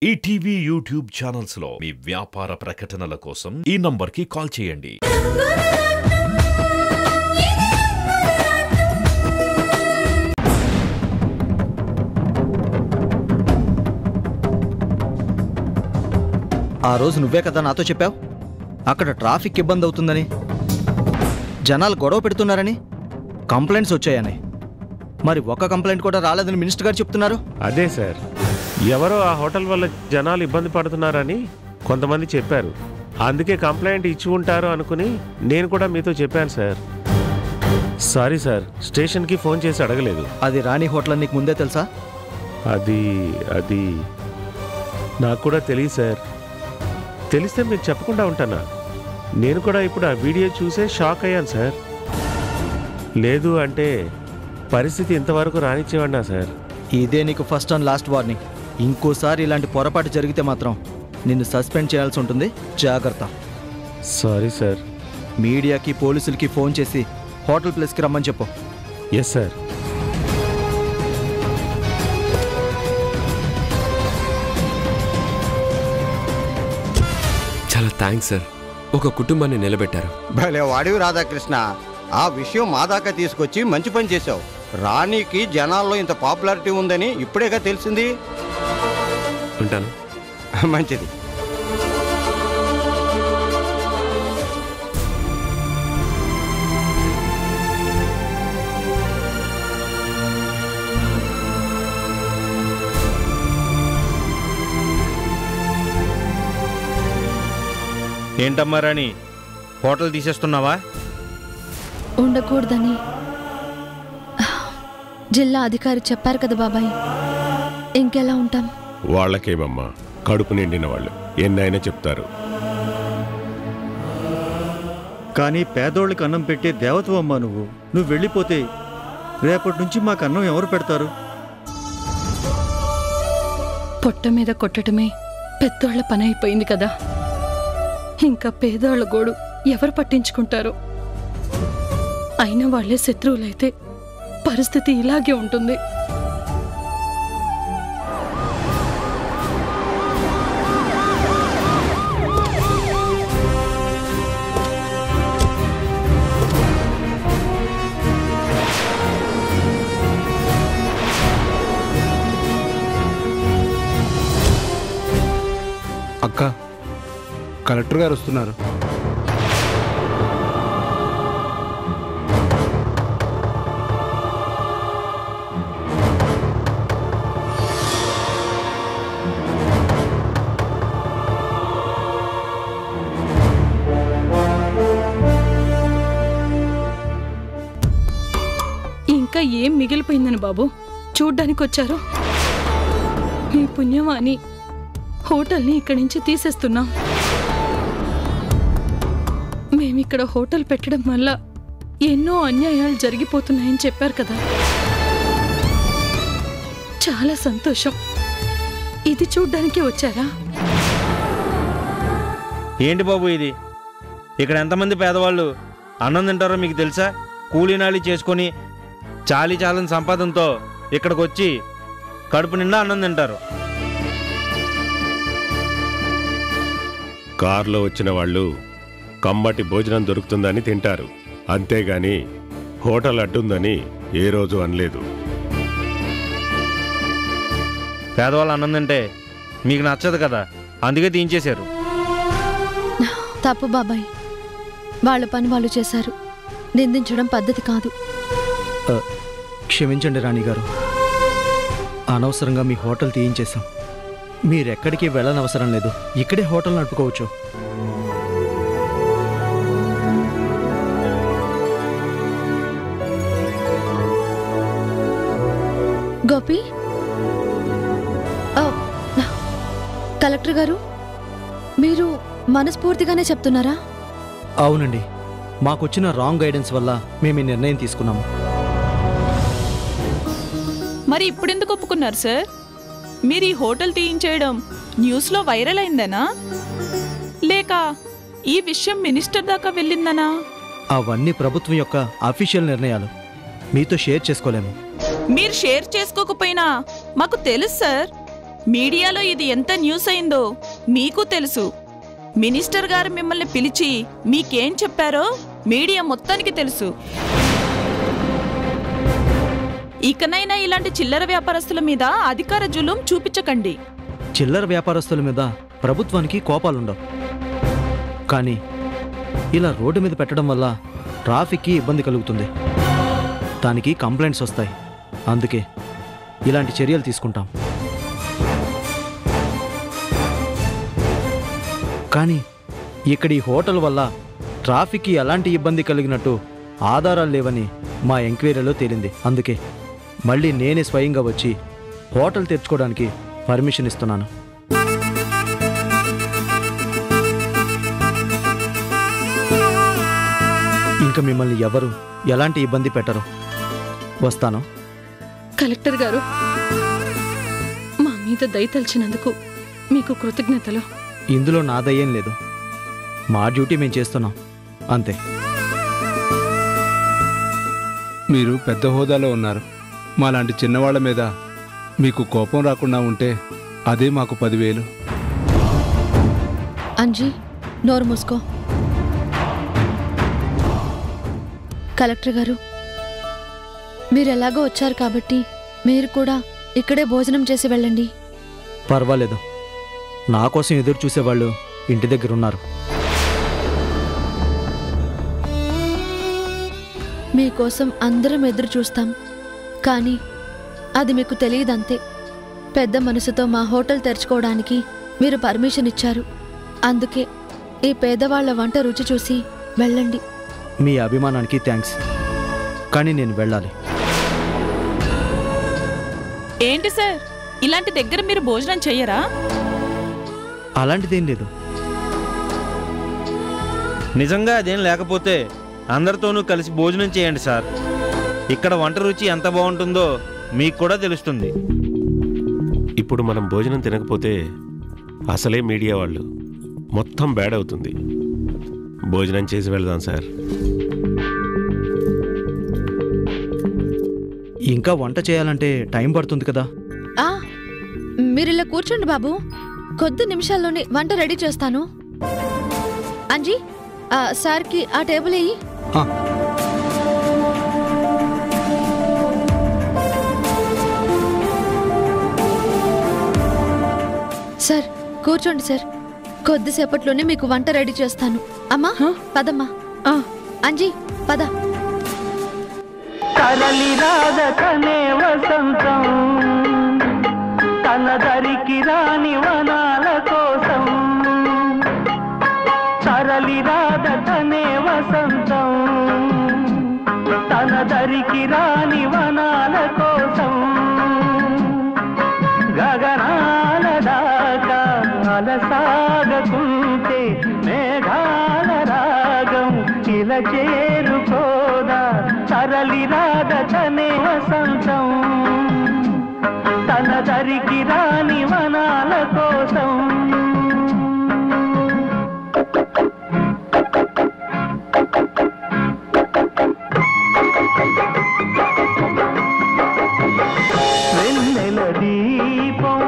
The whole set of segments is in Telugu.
ఈటీవీ యూట్యూబ్ ఛానల్స్ లో మీ వ్యాపార ప్రకటనల కోసం ఈ నంబర్కి కాల్ చేయండి. ఆ రోజు నువ్వే కదా నాతో చెప్పావు అక్కడ ట్రాఫిక్ ఇబ్బంది అవుతుందని, జనాలు గొడవ పెడుతున్నారని, కంప్లైంట్స్ వచ్చాయని. మరి ఒక్క కంప్లైంట్ కూడా రాలేదని మినిస్టర్ గారు చెప్తున్నారు. అదే సార్, ఎవరో ఆ హోటల్ వల్ల జనాలు ఇబ్బంది పడుతున్నారని కొంతమంది చెప్పారు. అందుకే కంప్లైంట్ ఇచ్చి ఉంటారు అనుకుని నేను కూడా మీతో చెప్పాను సార్. సారీ సార్, స్టేషన్కి ఫోన్ చేసి అడగలేదు. అది రాణి హోటల్ నీకు ముందే తెలుసా? అది నాకు కూడా తెలియదు సార్. తెలిస్తే మీరు చెప్పకుండా ఉంటానా? నేను కూడా ఇప్పుడు ఆ వీడియో చూసే షాక్ అయ్యాను సార్. లేదు అంటే పరిస్థితి ఇంతవరకు రానిచ్చేవాడినా సార్. ఇదే నీకు ఫస్ట్ అండ్ లాస్ట్ వార్నింగ్. ఇంకోసారి ఇలాంటి పొరపాటు జరిగితే మాత్రం నిన్ను సస్పెండ్ చేయాల్సి ఉంటుంది. జాగ్రత్త. Sorry sir. మీడియాకి పోలీసులకి ఫోన్ చేసి హోటల్ ప్లేస్కి రమ్మని చెప్పు. Yes sir. చాలా థ్యాంక్స్ సార్, ఒక కుటుంబాన్ని నిలబెట్టారు. భలే వాడివి రాధాకృష్ణ. ఆ విషయం మా దాకా తీసుకొచ్చి మంచి పని చేశావు. రాణికి జనాల్లో ఇంత పాపులారిటీ ఉందని ఇప్పుడేగా తెలిసింది. ఉంటాను. మంచిది. ఏంటమ్మా రాణి, హోటల్ తీసేస్తున్నావా? ఉండకూడదని జిల్లా అధికారి చెప్పారు కదా బాబాయ్. ఇంకెలా ఉంటాం? వాళ్ళకేమమ్మా, కడుపు నిండిన వాళ్ళు ఎన్నైనా చెప్తారు. కానీ పేదోళ్ళకి అన్నం పెట్టే దేవతవమ్మా నువ్వు వెళ్ళిపోతే రేపటి నుంచి మాకు అన్నం ఎవరు పెడతారు? పొట్ట మీద కొట్టడమే పెద్దోళ్ల పని అయిపోయింది కదా. ఇంకా పేదోళ్ల గోడు ఎవరు పట్టించుకుంటారు? అయినా వాళ్లే శత్రువులైతే పరిస్థితి ఇలాగే ఉంటుంది. అక్క, కలెక్టర్ గారు వస్తున్నారు. ఇంకా ఏం మిగిలిపోయిందని బాబు చూడ్డానికి వచ్చారు? మీ పుణ్యమాని హోటల్ని ఇక్కడి నుంచి తీసేస్తున్నాం. మేమిక్కడ హోటల్ పెట్టడం వల్ల ఎన్నో అన్యాయాలు జరిగిపోతున్నాయని చెప్పారు కదా. చాలా సంతోషం. ఇది చూడ్డానికి వచ్చారా? ఏంటి బాబు ఇది? ఇక్కడ ఎంతమంది పేదవాళ్ళు అన్నం తింటారో మీకు తెలుసా? కూలీనాలి చేసుకొని చాలని సంపాదనతో ఇక్కడికి వచ్చి కడుపు నిండా అన్నం తింటారు. కారులో వచ్చిన వాళ్ళు కమ్మటి భోజనం దొరుకుతుందని తింటారు, అంతేగాని హోటల్ అడ్డుందని ఏ రోజు అనలేదు. పేదవాళ్ళు అన్నం తింటే మీకు నచ్చదు కదా, అందుకే తీయించేశారు. తప్పు బాబాయ్, వాళ్ళ పని వాళ్ళు చేశారు. నిందించడం పద్ధతి కాదు. క్షమించండి రాణి గారు, అనవసరంగా మీ హోటల్ తీయించేశాం. మీరెక్కడికి వెళ్ళనవసరం లేదు, ఇక్కడే హోటల్ నడుపుకోవచ్చు. గోపి, కలెక్టర్ గారు, మీరు మనస్ఫూర్తిగానే చెప్తున్నారా? అవునండి, మాకొచ్చిన రాంగ్ గైడెన్స్ వల్ల మేము ఈ నిర్ణయం తీసుకున్నాము. మరి ఇప్పుడెందుకు ఒప్పుకున్నారు సార్? మీరు ఈ హోటల్ తీయించేయడం న్యూస్లో వైరల్ అయిందనా, లేక ఈ విషయం మినిస్టర్ దాకా వెళ్ళిందనా? అవన్నీ ప్రభుత్వం యొక్క అఫీషియల్ నిర్ణయాలు, మీతో షేర్ చేసుకోలేము. మీరు షేర్ చేసుకోకపోయినా మాకు తెలుసు సార్. మీడియాలో ఇది ఎంత న్యూస్ అయిందో మీకు తెలుసు. మినిస్టర్ గారు మిమ్మల్ని పిలిచి మీకేం చెప్పారో మీడియా మొత్తానికి తెలుసు. ఇకనైనా ఇలాంటి చిల్లర వ్యాపారస్తుల మీద అధికార జులుం చూపించకండి. చిల్లర వ్యాపారస్తుల మీద ప్రభుత్వానికి కోపాలుండవు, కానీ ఇలా రోడ్డు మీద పెట్టడం వల్ల ట్రాఫిక్కి ఇబ్బంది కలుగుతుంది, దానికి కంప్లైంట్స్ వస్తాయి. అందుకే ఇలాంటి చర్యలు తీసుకుంటాం. కానీ ఇక్కడ ఈ హోటల్ వల్ల ట్రాఫిక్కి ఎలాంటి ఇబ్బంది కలిగినట్టు ఆధారాలు లేవని మా ఎంక్వైరీలో తేలింది. అందుకే మళ్ళీ నేనే స్వయంగా వచ్చి హోటల్ తెరుచుకోవడానికి పర్మిషన్ ఇస్తున్నాను. ఇంకా మిమ్మల్ని ఎవరు ఎలాంటి ఇబ్బంది పెట్టరు. వస్తాను. కలెక్టర్ గారు, మా మీద దయతలిచినందుకు మీకు కృతజ్ఞతలు. ఇందులో నా దయ్యేం లేదు, మా డ్యూటీ మేము చేస్తున్నాం అంతే. మీరు పెద్ద హోదాలో ఉన్నారు. మాలాంటి చిన్నవాళ్ల మీద మీకు కోపం రాకుండా ఉంటే అదే మాకు 10,000. అంజీ, నోరు మూసుకో. కలెక్టర్ గారు, మీరు ఎలాగో వచ్చారు కాబట్టి మీరు కూడా ఇక్కడే భోజనం చేసి వెళ్ళండి. పర్వాలేదు, నా కోసం ఎదురు చూసేవాళ్ళు ఇంటి దగ్గర ఉన్నారు. మీకోసం అందరం ఎదురు చూస్తాం, కానీ అది మీకు తెలియదంతే. పెద్ద మనసుతో మా హోటల్ తెరుచుకోవడానికి మీరు పర్మిషన్ ఇచ్చారు. అందుకే ఈ పేదవాళ్ల వంట రుచి చూసి వెళ్ళండి. మీ అభిమానానికి థ్యాంక్స్, కానీ నేను వెళ్ళాలి. ఏంటి సార్, ఇలాంటి దగ్గర మీరు భోజనం చెయ్యరా? అలాంటిదేం లేదు. నిజంగా అదేం లేకపోతే అందరితోనూ కలిసి భోజనం చేయండి సార్. ఇక్కడ వంట రుచి ఎంత బాగుంటుందో మీకు కూడా తెలుస్తుంది. ఇప్పుడు మనం భోజనం తినకపోతే అసలే మీడియా వాళ్ళు మొత్తం బ్యాడ్ అవుతుంది. భోజనం చేసి వెళ్దాం సార్. ఇంకా వంట చేయాలంటే టైం పడుతుంది కదా. మీరు ఇలా కూర్చోండి బాబు, కొద్ది నిమిషాల్లోనే వంట రెడీ చేస్తాను. అంజీ, సార్కి ఆ టేబుల్ వేయి. సార్ కూర్చోండి సార్, కొద్దిసేపట్లోనే మీకు వంట రెడీ చేస్తాను. అమ్మా పదమ్మా. అంజీ పద. కలలి రాధకనే వసంతం, తన దరికి రాని వనాల కోసం. తరలి రాధకనే వసంతం, తన దరికి రాని వనాల కోసం. గగనాల దాకా అలసాగకుంటే మేఘాల రాగం ఇలా చేరుకోదా. తరలి రాధకనే వసంతం, తన దరికి రాని వనాల కోసం. వెన్నెల దీపం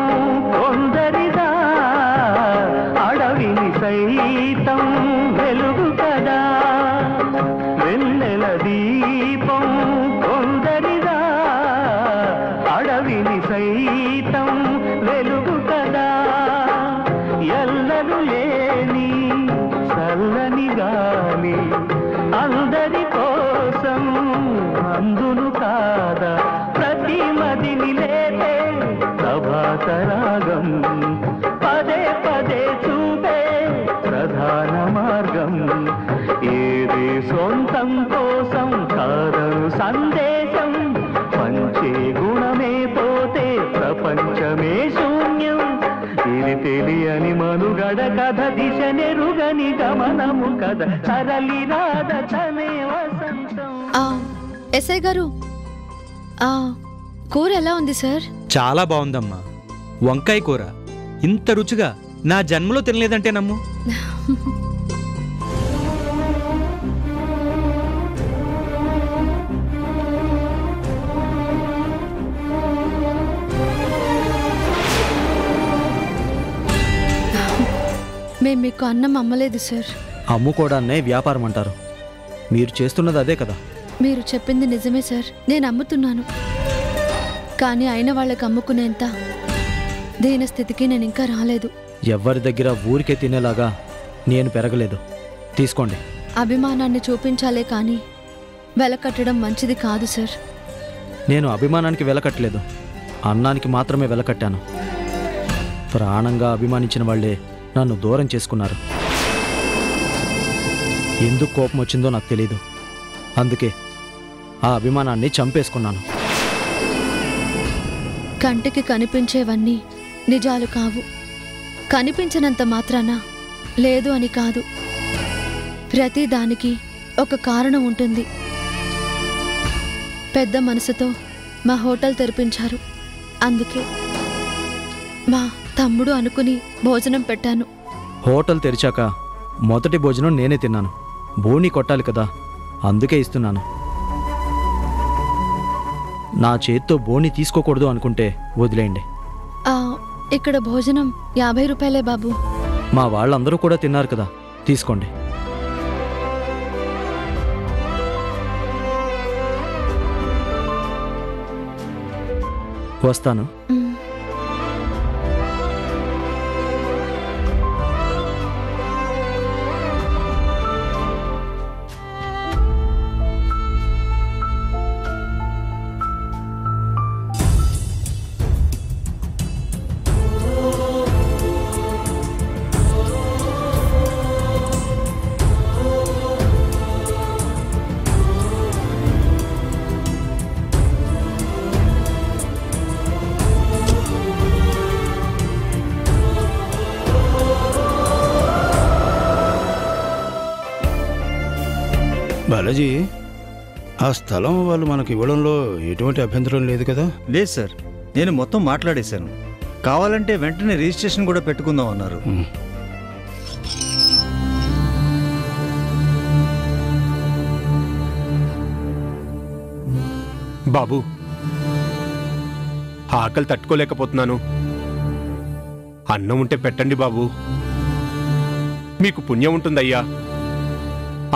కొందరిదా, అడవిని సైతం వెలుగు కదా. వెన్నెల దీపం కొందరిదా, అడవిని సైతం వెలుగు కదా. ఎల్లలు లేని చల్లని గాలి అందరి కోసం అందును కాదా. ప్రతి మదిని లేతే ప్రభాత రాగం, పదే పదే చూపే ప్రధాన మార్గం. ఏది సొంతం కోసం కాదను సందేశం, పంచే గుణమే పోతే ప్రపంచమే శూన్యం. ఇది తెలియని మనుగడ కథ, దిశ నెరుగని గమనము కథ. తరలి రాధకనే వసంతం. ఎస్ఐ గారు, కూర ఎలా ఉంది సార్? చాలా బాగుందమ్మా. వంకాయ కూర ఇంత రుచిగా నా జన్మలో తినలేదంటే నమ్ము. మేము మీకు అన్నం అమ్మలేదు సార్. అమ్ముకోవడాన్నే వ్యాపారం అంటారు. మీరు చేస్తున్నది అదే కదా. మీరు చెప్పింది నిజమే సార్, నేను అమ్ముతున్నాను. కానీ అయిన వాళ్ళకి అమ్ముకునేంత దీన స్థితికి నేను ఇంకా రాలేదు. ఎవరి దగ్గర ఊరికే తినేలాగా నేను పెరగలేదు. తీసుకోండి. అభిమానాన్ని చూపించాలే కానీ వెలకట్టడం మంచిది కాదు సార్. నేను అభిమానానికి వెలకట్టలేదు, అన్నానికి మాత్రమే వెలకట్టాను. ప్రాణంగా అభిమానించిన వాళ్ళే నన్ను దూరం చేసుకున్నారు. ఎందుకు కోపం వచ్చిందో నాకు తెలీదు. అందుకే ఆ అభిమానాన్ని చంపేసుకున్నాను. కంటికి కనిపించేవన్నీ నిజాలు కావు. కనిపించినంత మాత్రాన లేదు అని కాదు. ప్రతి దానికి ఒక కారణం ఉంటుంది. పెద్ద మనసుతో మా హోటల్ తెరిపించారు. అందుకే మా తమ్ముడు అనుకుని భోజనం పెట్టాను. హోటల్ తెరిచాక మొదటి భోజనం నేనే తిన్నాను. బోని కొట్టాలి కదా, అందుకే ఇస్తున్నాను. నా చేత్తో బోని తీసుకోకూడదు అనుకుంటే వదిలేయండి. ఇక్కడ భోజనం 50 రూపాయలే బాబు. మా వాళ్ళందరూ కూడా తిన్నారు కదా, తీసుకోండి. వస్తాను. బాలాజీ, ఆ స్థలం వాళ్ళు మనకి ఇవ్వడంలో ఎటువంటి అభ్యంతరం లేదు కదా? లేదు సార్, నేను మొత్తం మాట్లాడేశాను. కావాలంటే వెంటనే రిజిస్ట్రేషన్ కూడా పెట్టుకుందాం అన్నారు. బాబు, ఆకలి తట్టుకోలేకపోతున్నాను. అన్నం ఉంటే పెట్టండి బాబు, మీకు పుణ్యం ఉంటుందయ్యా.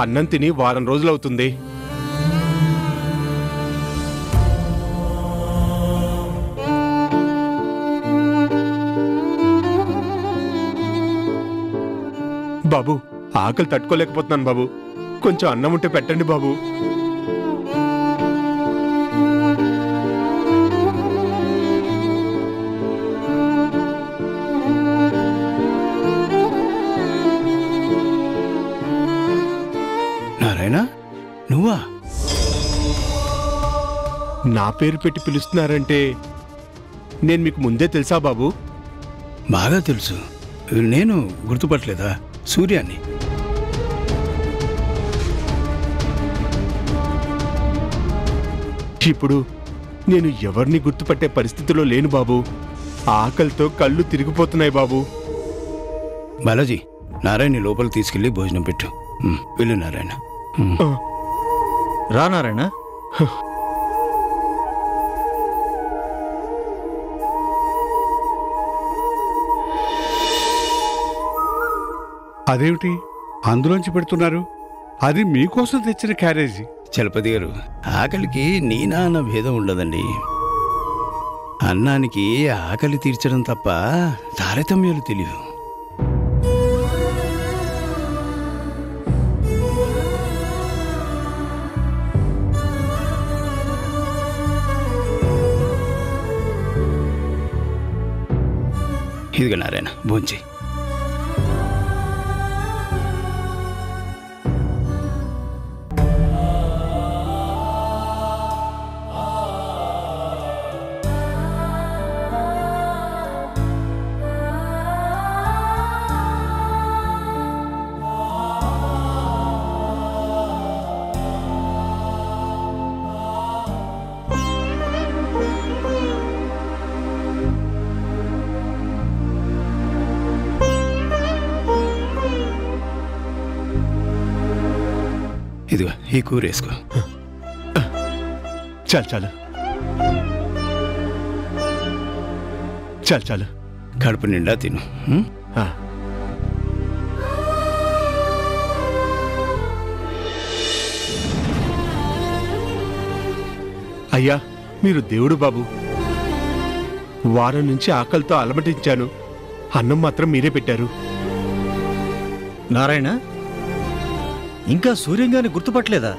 అన్నం తిని వారం రోజులవుతుంది. బాబు, ఆకలి తట్టుకోలేకపోతున్నాను బాబు, కొంచెం అన్నం ఉంటే పెట్టండి బాబు. నారాయణ, నువ్వా? నా పేరు పెట్టి పిలుస్తున్నారంటే నేను మీకు ముందే తెలుసా బాబు? బాగా తెలుసు. నేను గుర్తుపట్టలేదా? సూర్యాన్ని. ఇప్పుడు నేను ఎవరిని గుర్తుపట్టే పరిస్థితిలో లేను బాబు. ఆకలితో కళ్ళు తిరిగిపోతున్నాయి బాబు. బాలాజీ, నారాయణ లోపల తీసుకెళ్లి భోజనం పెట్టు. వెళ్ళు నారాయణ. రా నారాయణ. అదేమిటి అందులోంచి పెడుతున్నారు? అది మీకోసం తెచ్చిన క్యారేజీ. చలపతి గారు, ఆకలికి నీనా అన్న భేదం ఉండదండి. అన్నానికి ఆకలి తీర్చడం తప్ప తారతమ్యాలు తెలియదు. ఇదిగో నారాయణ, భోంచేయి. ఇదిగో ఈ కూర వేసుకో. చాలు చాలు చాలు చాలు. కడుపు నిండా తిను. అయ్యా మీరు దేవుడు బాబు. వారం నుంచి ఆకలితో అలమటించాను. అన్నం మాత్రం మీరే పెట్టారు. నారాయణ, ఇంకా సూర్యంగాని గుర్తుపట్టలేదా?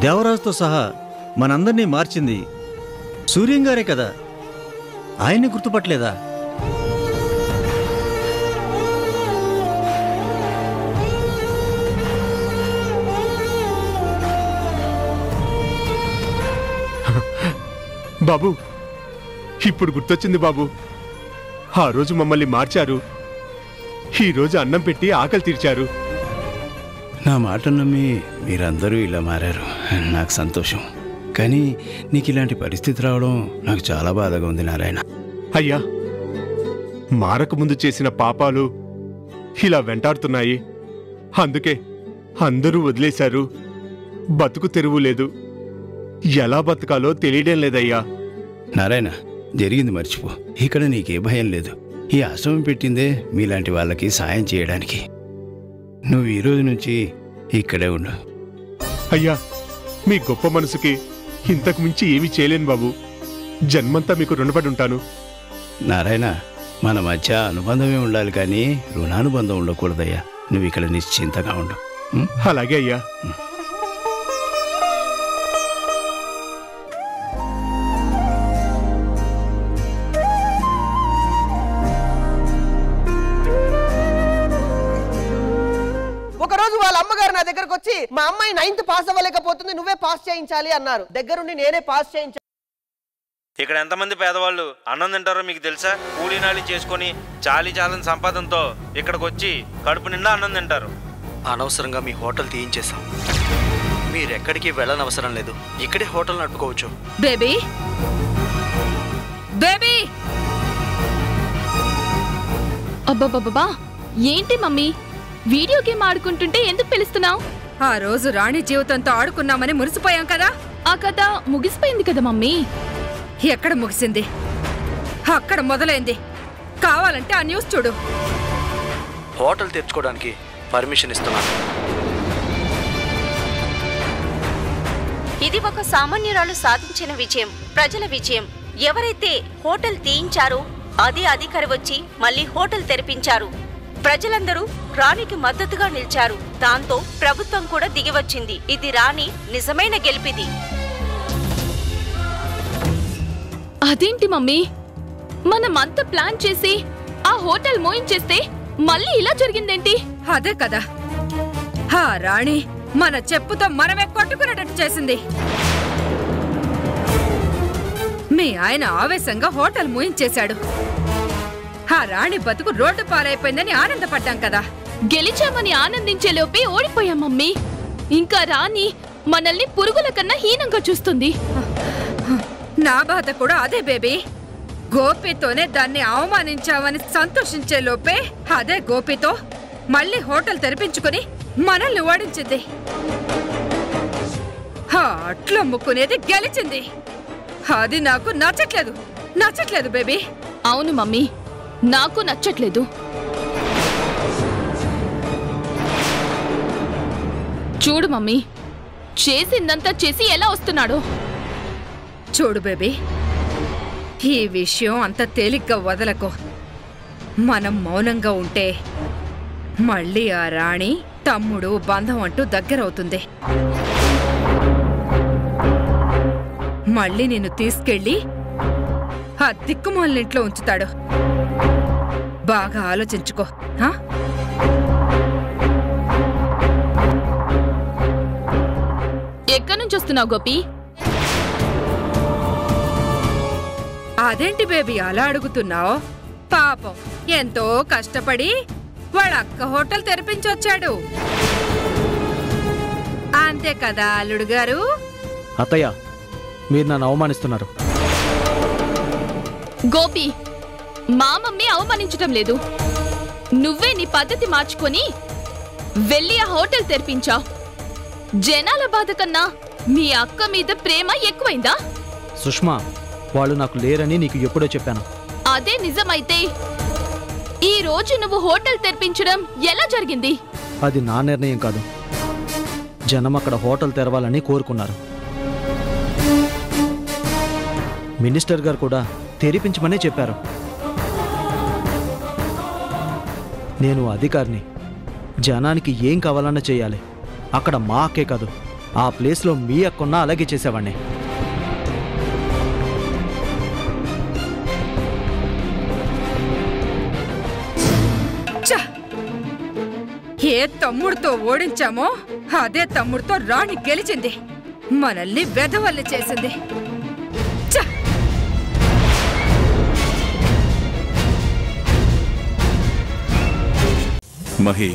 దేవరాజుతో సహా మనందరినీ మార్చింది సూర్యంగారే కదా, ఆయన్ని గుర్తుపట్టలేదా? బాబు ఇప్పుడు గుర్తొచ్చింది బాబు. ఆ రోజు మమ్మల్ని మార్చారు, ఈ రోజు అన్నం పెట్టి ఆకలి తీర్చారు. నా మాట నమ్మి మీరందరూ ఇలా మారారు, నాకు సంతోషం. కానీ నీకు ఇలాంటి పరిస్థితి రావడం నాకు చాలా బాధగా ఉంది నారాయణ. అయ్యా మారకముందు చేసిన పాపాలు ఇలా వెంటాడుతున్నాయి. అందుకే అందరూ వదిలేశారు. బతుకు తెరువు లేదు. ఎలా బతకాలో తెలియడం లేదయ్యా. నారాయణ, జరిగింది మర్చిపో. ఇక్కడ నీకే భయం లేదు. ఈ ఆశ్రమం పెట్టిందే మీలాంటి వాళ్ళకి సాయం చేయడానికి. నువ్వు ఈ రోజు నుంచి ఇక్కడే ఉండు. అయ్యా మీ గొప్ప మనసుకి ఇంతకు మించి ఏమీ చేయలేను బాబు. జన్మంతా మీకు రుణపడి ఉంటాను. నారాయణ, మన మధ్య అనుబంధమే ఉండాలి కానీ రుణానుబంధం ఉండకూడదయ్యా. నువ్వు ఇక్కడ నిశ్చింతగా ఉండు. అలాగే అయ్యా. ఒకరోజు వాళ్ళ అమ్మగారు నా దగ్గరకు వచ్చి, మా అమ్మాయి 9th పాస్ అవ్వలేకపోతుంది, నువ్వే పాస్ చేయించాలి అన్నారు. దగ్గరుండి నేనే పాస్ చేయించాను. ఇక్కడ ఎంతమంది పేదవాళ్ళు అన్నం తింటారో మీకు తెలుసా? కూలీనాలి చేసుకొని చాలని సంపాదనతో ఇక్కడికి వచ్చి కడుపు నిండా అన్నం తింటారు. అనవసరంగా మీ హోటల్ తీయించేశాం. మీరెక్కడికి వెళ్ళనవసరం లేదు, ఇక్కడే హోటల్ నడుపుకోవచ్చు. బేబీ బేబీ అబ్బబ్బబ్బా, ఏంటి మమ్మీ వీడియో గేమ్ ఆడుకుంటుంటే ఎందుకు పిలుస్తున్నావు? ఆ రోజు రాణి జీవితంతో ఆడుకున్నామని మురిసిపోయాం కదా. ఆ కథ ముగిసిపోయింది కదా మమ్మీ. ఎక్కడ ముగిసింది? అక్కడ మొదలైంది. కావాలంటే ఆ న్యూస్ చూడు. హోటల్ తెచ్చుకోవడానికి పర్మిషన్ ఇస్తున్నాను. ఇది ఒక సామాన్యురాలు సాధించిన విజయం, ప్రజల విజయం. ఎవరైతే హోటల్ తీయించారో అదే అధికారి వచ్చి మళ్ళీ హోటల్ తెరిపించారు. ప్రజలందరూ రాణికి మద్దతుగా నిలిచారు. దాంతో ప్రభుత్వం కూడా దిగివచ్చింది. ఇది రాణి నిజమైన గెలిపిది. అదేంటి మమ్మీ, మనమంతా ప్లాన్ చేసి ఆ హోటల్ మోయించేస్తే మళ్ళీ ఇలా జరిగిందేంటి? అదే కదా, ఆ రాణి మన చెప్పుతో మనమే కొట్టుకునేటట్టు చేసింది. మీ ఆయన ఆవేశంగా హోటల్ మూయించేశాడు. ఆ రాణి బతుకు రోడ్డు పాలైపోయిందని ఆనందపడ్డాం కదా. గెలిచామని ఆనందించే లోపే ఓడిపోయాం మమ్మీ. ఇంకా రాణి మనల్ని పురుగుల కన్నా హీనంగా చూస్తుంది. నా బాధ కూడా అదే బేబీ. గోపితోనే దాన్ని అవమానించామని సంతోషించే లోపే అదే గోపితో మళ్ళీ హోటల్ తెరిపించుకుని మనల్ని ఓడించింది. అట్లా ముక్కునేది గెలిచింది. అది నాకు నచ్చట్లేదు బేబీ. అవును మమ్మీ, నాకు నచ్చట్లేదు. చూడు మమ్మీ, చేసిందంతా చేసి ఎలా వస్తున్నాడో చూడు బేబీ. ఈ విషయం అంత తేలిగ్గా వదలకు. మనం మౌనంగా ఉంటే మళ్ళీ ఆ రాణి తమ్ముడు బంధం అంటూ దగ్గరవుతుంది. మళ్ళీ నిన్ను తీసుకెళ్ళి ఆ దిక్కుమాలినింట్లో ఉంచుతాడు. బాగా ఆలోచించుకో. ఎక్కడి నుంచి వస్తున్నావు గోపి? అదేంటి బేబీ అలా అడుగుతున్నావు? పాపం ఎంతో కష్టపడి వాళ్ళ అక్క హోటల్ తెరిపించొచ్చాడు. అంతే కదా అల్లుడు గారు? అత్తయ్య, మీరు నన్ను అవమానిస్తున్నారు. గోపి, మా మమ్మీ అవమానించటం లేదు. నువ్వే నీ పద్ధతి మార్చుకొని వెళ్ళి ఆ హోటల్ తెరిపించావు. జనాల బాధ కన్నా మీ అక్క మీద ప్రేమ ఎక్కువైందా? సుష్మా, వాళ్ళు నాకు లేరని నీకు ఎప్పుడో చెప్పాను. అదే నిజమైతే ఈ రోజు నువ్వు హోటల్ తెరిపించడం ఎలా జరిగింది? అది నా నిర్ణయం కాదు. జనం అక్కడ హోటల్ తెరవాలని కోరుకున్నారు. మినిస్టర్ గారు కూడా తెరిపించమనే చెప్పారు. నేను అధికారిని, జనానికి ఏం కావాలన్నా చేయాలి. అక్కడ మా అక్కే కాదు, ఆ ప్లేస్లో మీ అక్కున్నా అలాగే చేసేవాడిని. ఏ తమ్ముడితో ఓడించామో అదే తమ్ముడితో రాణి గెలిచింది. మనల్ని వెధవల్లి చేసింది. మహి,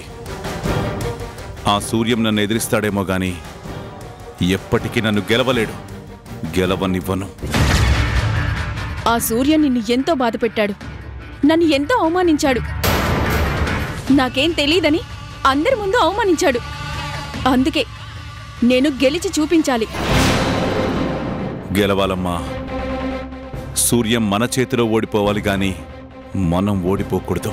ఆ సూర్యం నన్ను ఎదిరిస్తాడేమో గాని ఎప్పటికీ నన్ను గెలవలేడు. గెలవనివ్వను. ఆ సూర్యం నిన్ను ఎంతో బాధ పెట్టాడు, నన్ను ఎంతో అవమానించాడు. నాకేం తెలీదని అందరి ముందు అవమానించాడు. అందుకే నేను గెలిచి చూపించాలి. గెలవాలమ్మా. సూర్యం మన చేతిలో ఓడిపోవాలి గాని మనం ఓడిపోకూడదు.